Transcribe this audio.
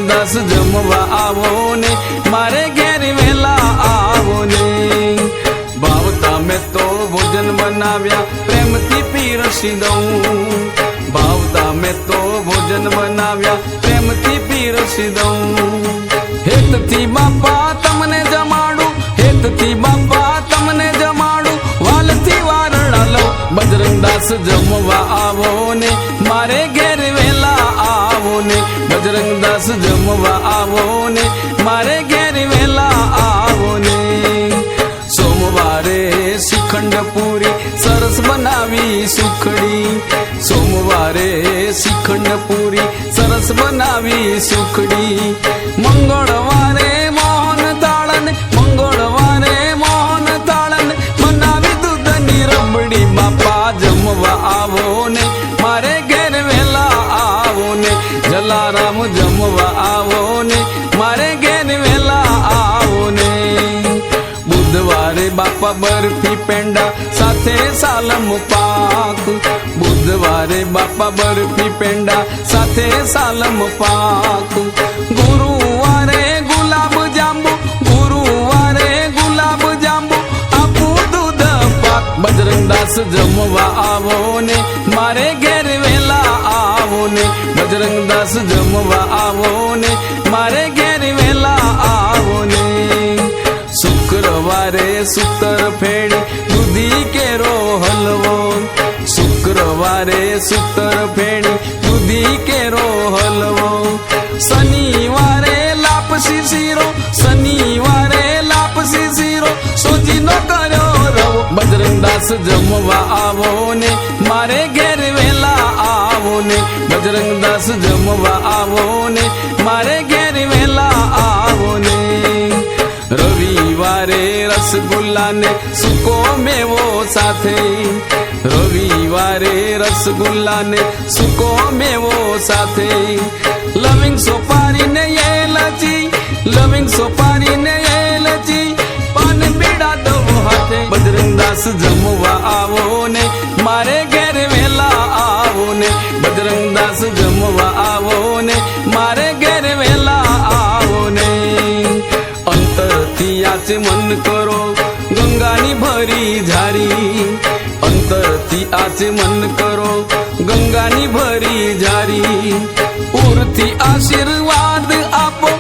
બજરંગદાસ જમવા આવો ને મારે ઘેર વેલા આવો ને ભાવતા મેં તો ભોજન બનાવ્યા પ્રેમથી પીરસી દઉં ભાવતા મેં તો ભોજન બનાવ્યા પ્રેમથી પીરસી દઉં હેતથી બાપા તમને જમાડું હેતથી બાપા તમને જમાડું વાલથી વારણા લઉં બજરંગદાસ જમવા આવો ને મારે ઘેર વેલા આવો ને બજરંગદાસ જમવા આવો ને મારે ઘેર વેલા આવો ને સોમવારે શ્રીખંડ પૂરી સરસ બનાવી સુખડી સોમવારે શ્રીખંડ પૂરી સરસ બનાવી સુખડી મંગળવારે મોહન તાળન મંગળવારે મોહન તાળન બનાવી દૂધની રબડી બાપા જમવા આવો ને મારે ઘેર વેલા આવો ને જલારામ જમવા આવો ને મારે ઘેર વેલા આવો ને બુધવારે બાપા બરફી પેંડા સાથે સાલમ પાક બુધવારે બાપા બરફી પેંડા સાથે સાલમ પાક ગુરુવારે ગુલાબ જાંબુ ગુરુવારે ગુલાબ જાંબુ આપું દૂધ પાક બજરંગદાસ જમવા આવો ને મારે ઘેર વેલા આવો ને બજરંગદાસ જમવા આવો ને મારે ઘેર વેલા આવો ને શુક્રવારે સૂતર ફેણી દૂધી કેરો હલવો શુક્રવારે સૂતર ફેણી દૂધી કેરો હલવો શનિવારે લાપસી શીરો શનિવારે લાપસી શીરો સોજીનો કર્યો રવો બજરંગદાસ જમવા આવો ને મારે ઘેર વેલા આવો ને બજરંગદાસ જમવા આવો ને મારે ઘેર વેલા આવો ને રવિવારે રસગુલ્લા ને સૂકો મેવો સાથે રવિવારે રસગુલ્લા ને સૂકો મેવો સાથે લવિંગ સોપારી ને એલચી લવિંગ સોપારી ને એલચી પાન પીડા દો હાથે બજરંગદાસ જમવા આવો ને મારે ઘેર વેલા આવો ને બજરંગદાસ જમવા આવો ને મારે ઘેર વેલા આવો ને અંતરથી આચમન કરો ગંગાની ભરી ઝારી અંતરથી આચમન કરો ગંગાની ભરી ઝારી ઉરથી આશીર્વાદ આપો